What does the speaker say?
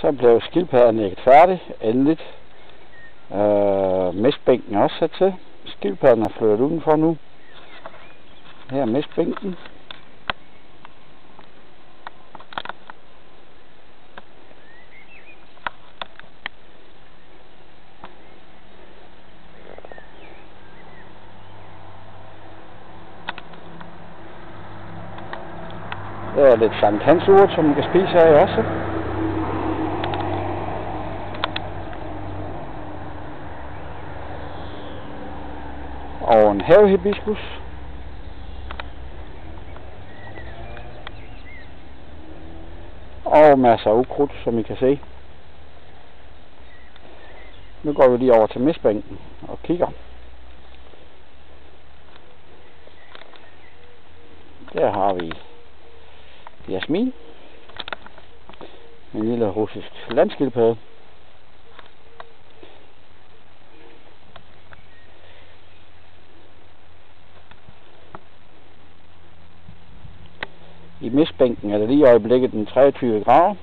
Så blev skildpaddeanlægget færdigt, endeligt. Mistbænken er også sat til. Skildpadden er flyttet udenfor nu. Her er mistbænken. Der er lidt Sankt Hans urt, som man kan spise af også. Og en havehibiskus. Og masser af ukrudt, som I kan se. Nu går vi lige over til mistbænken og kigger. Der har vi Jasmin. En lille russisk landskildpadde. I mistbænken er det lige i øjeblikket den 23 grader.